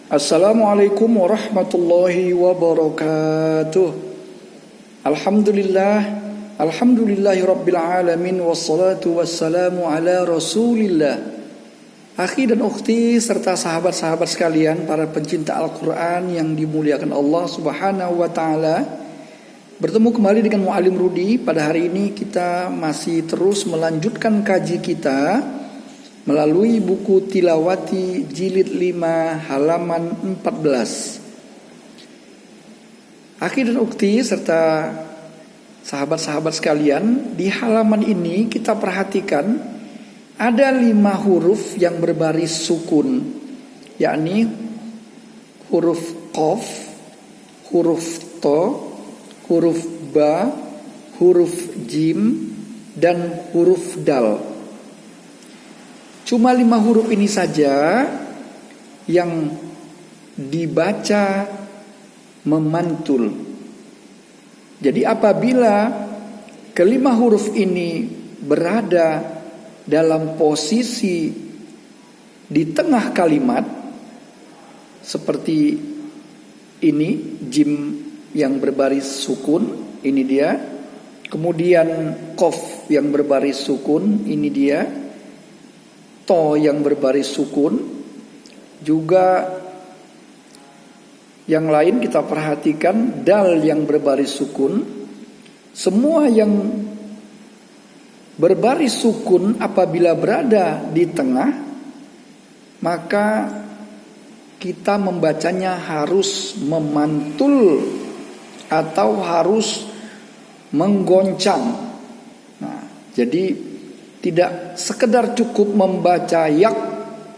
Assalamualaikum warahmatullahi wabarakatuh. Alhamdulillah, alhamdulillahi rabbil alamin, wassalatu wassalamu ala rasulillah. Akhi dan ukhti serta sahabat-sahabat sekalian, para pencinta Al-Quran yang dimuliakan Allah subhanahu wa ta'ala, bertemu kembali dengan Mu'alim Rudi. Pada hari ini kita masih terus melanjutkan kaji kita melalui buku Tilawati jilid 5 halaman 14. Akhi dan ukhti serta sahabat-sahabat sekalian, di halaman ini kita perhatikan ada 5 huruf yang berbaris sukun, yakni huruf Qaf, huruf To, huruf Ba, huruf Jim, dan huruf Dal. Cuma 5 huruf ini saja yang dibaca memantul. Jadi apabila kelima huruf ini berada dalam posisi di tengah kalimat, seperti ini, jim yang berbaris sukun, ini dia. Kemudian qaf yang berbaris sukun, ini dia. To yang berbaris sukun, juga yang lain kita perhatikan dal yang berbaris sukun. Semua yang berbaris sukun apabila berada di tengah, maka kita membacanya harus memantul atau harus menggoncang. Nah, jadi tidak sekedar cukup membaca yak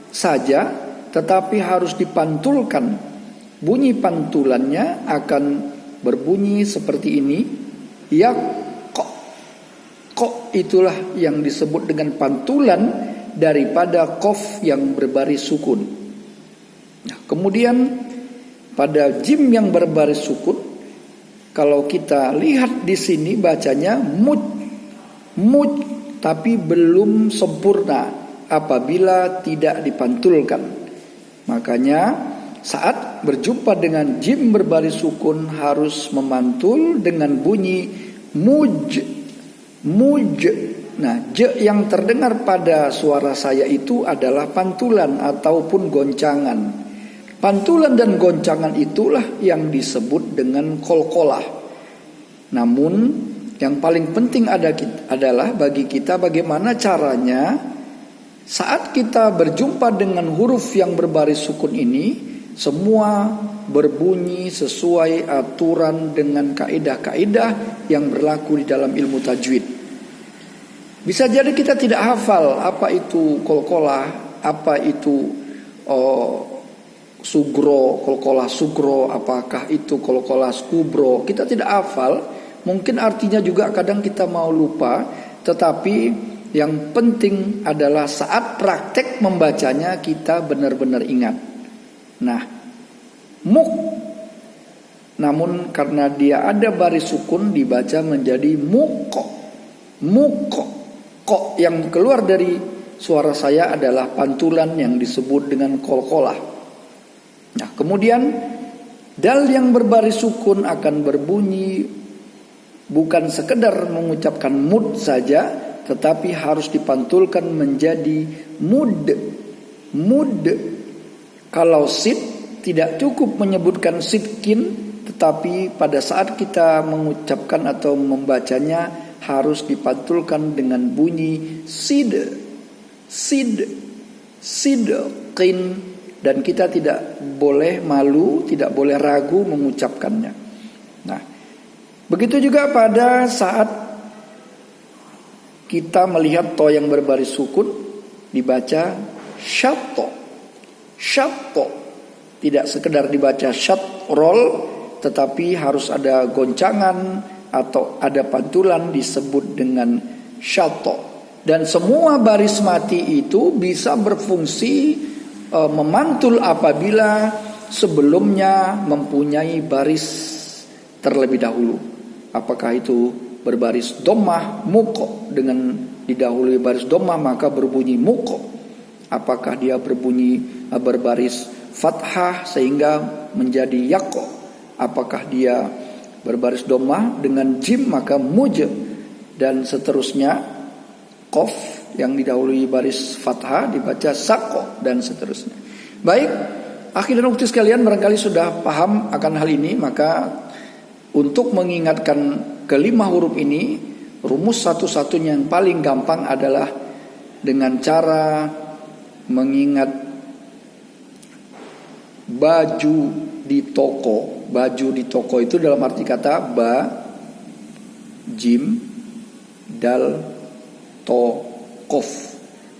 saja, tetapi harus dipantulkan. Bunyi pantulannya akan berbunyi seperti ini. Yak kok. Kok itulah yang disebut dengan pantulan daripada qaf yang berbaris sukun. Nah, kemudian pada jim yang berbaris sukun, kalau kita lihat di sini bacanya mud, tapi belum sempurna apabila tidak dipantulkan. Makanya saat berjumpa dengan jim berbaris sukun harus memantul dengan bunyi muj. Nah, j yang terdengar pada suara saya itu adalah pantulan ataupun goncangan. Pantulan dan goncangan itulah yang disebut dengan qalqalah. Namun yang paling penting adalah bagi kita bagaimana caranya saat kita berjumpa dengan huruf yang berbaris sukun ini, semua berbunyi sesuai aturan dengan kaidah-kaidah yang berlaku di dalam ilmu tajwid. Bisa jadi kita tidak hafal apa itu qalqalah, apa itu sugro, qalqalah sugro, apakah itu qalqalah kubro. Kita tidak hafal. Mungkin artinya juga kadang kita mau lupa, tetapi yang penting adalah saat praktek membacanya kita benar-benar ingat. Nah, muk, namun karena dia ada baris sukun dibaca menjadi muko. Kok yang keluar dari suara saya adalah pantulan yang disebut dengan qalqalah. Nah, kemudian dal yang berbaris sukun akan berbunyi bukan sekedar mengucapkan mud saja, tetapi harus dipantulkan menjadi mud. Kalau sid tidak cukup menyebutkan sidkin, tetapi pada saat kita mengucapkan atau membacanya harus dipantulkan dengan bunyi sidqin, dan kita tidak boleh malu, tidak boleh ragu mengucapkannya. Nah, begitu juga pada saat kita melihat to yang berbaris sukun dibaca syatto. Tidak sekedar dibaca syatrol, tetapi harus ada goncangan atau ada pantulan disebut dengan syatto. Dan semua baris mati itu bisa berfungsi memantul apabila sebelumnya mempunyai baris terlebih dahulu. Apakah itu berbaris dhammah muko, dengan didahului baris dhammah maka berbunyi muko. Apakah dia berbaris fathah sehingga menjadi yaqo. Apakah dia berbaris dhammah dengan jim maka muj, dan seterusnya qaf yang didahului baris fathah dibaca saqo, dan seterusnya. Baik, akhi dan ukhti sekalian, barangkali sudah paham akan hal ini. Maka untuk mengingatkan kelima huruf ini, rumus satu-satunya yang paling gampang adalah dengan cara mengingat baju di toko. Baju di toko itu dalam arti kata ba, jim, dal, to, kof.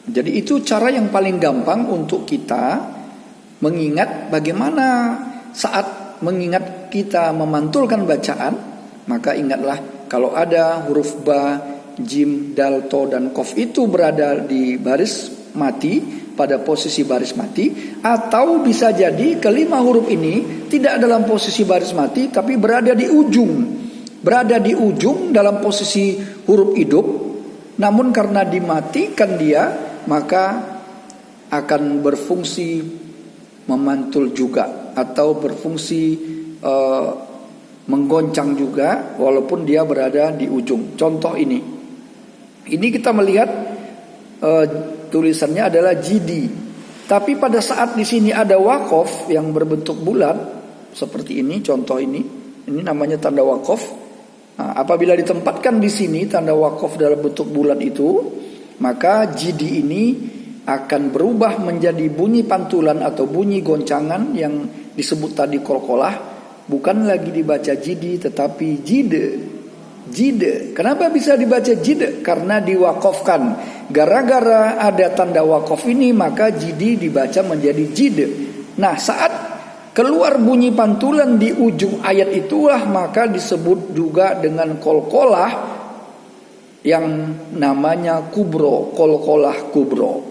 Jadi itu cara yang paling gampang untuk kita mengingat bagaimana saat mengingat kita memantulkan bacaan. Maka ingatlah kalau ada huruf ba, jim, dal, to, dan kof itu berada di baris mati, pada posisi baris mati, atau bisa jadi kelima huruf ini tidak dalam posisi baris mati tapi berada di ujung dalam posisi huruf hidup, namun karena dimatikan dia maka akan berfungsi memantul juga atau berfungsi menggoncang juga walaupun dia berada di ujung. Contoh ini kita melihat tulisannya adalah jidi, tapi pada saat di sini ada wakof yang berbentuk bulat seperti ini. Contoh ini namanya tanda wakof. Nah, apabila ditempatkan di sini tanda wakof dalam bentuk bulat itu, maka jidi ini akan berubah menjadi bunyi pantulan atau bunyi goncangan yang disebut tadi kolkolah. Bukan lagi dibaca jidi tetapi jide. Jide. Kenapa bisa dibaca jide? Karena diwakofkan. Gara-gara ada tanda wakof ini maka jidi dibaca menjadi jide. Nah, saat keluar bunyi pantulan di ujung ayat itulah maka disebut juga dengan kolkolah yang namanya kubro. Kolkolah kubro,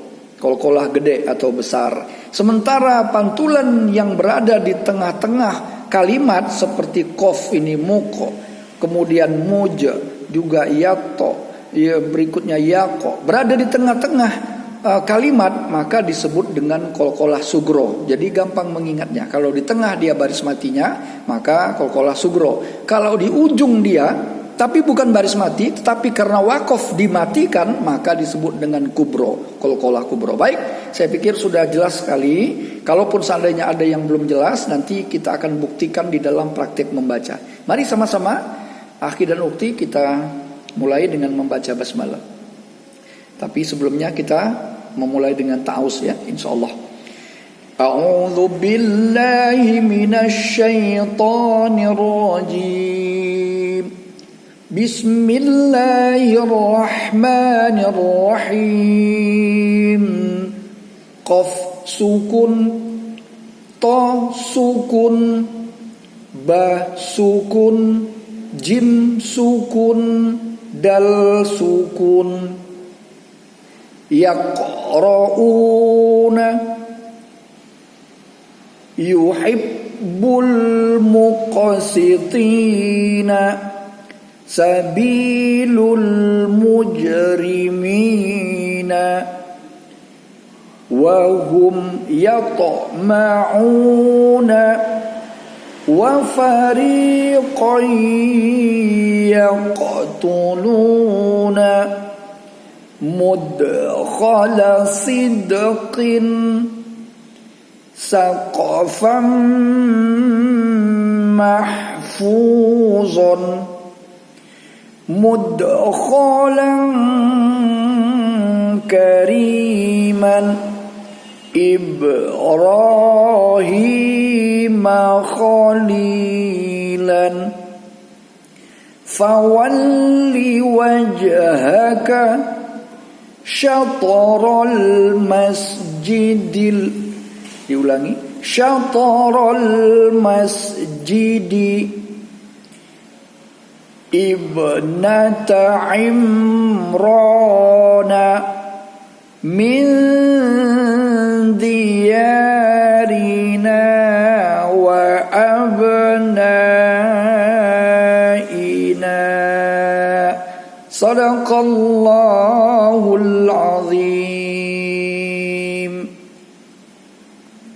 kolkolah gede atau besar. Sementara pantulan yang berada di tengah-tengah kalimat seperti kof ini muko, kemudian muja, juga yato, ya, berikutnya yako, berada di tengah-tengah kalimat maka disebut dengan kolkolah sugro. Jadi gampang mengingatnya. Kalau di tengah dia baris matinya maka kolkolah sugro. Kalau di ujung dia tapi bukan baris mati tetapi karena wakof dimatikan maka disebut dengan kubro, kolkolah kubro. Baik, saya pikir sudah jelas sekali. Kalaupun seandainya ada yang belum jelas, nanti kita akan buktikan di dalam praktik membaca. Mari sama-sama akhi dan ukhti kita mulai dengan membaca basmalah. Tapi sebelumnya kita memulai dengan ta'awuz ya, insyaallah. A'udzu billahi minasy syaithanir rajim. Bismillahirrahmanirrahim. Qaf sukun, to sukun, ba sukun, jim sukun, dal sukun. Yaqra'una, yuhibbul muqsitina, sabilul mujrimina, wa hum yatma'una, wa fariqan yaqtuluna, mudkhala sidqin, saqafan mahfuzan, mudkhalan kariman, Ibrahim khalilan, fawalli wajhaka syatral masjidil, diulangi, syatral masjidi ibnata imrana min diyarina wa abnaina. Sadaqallahul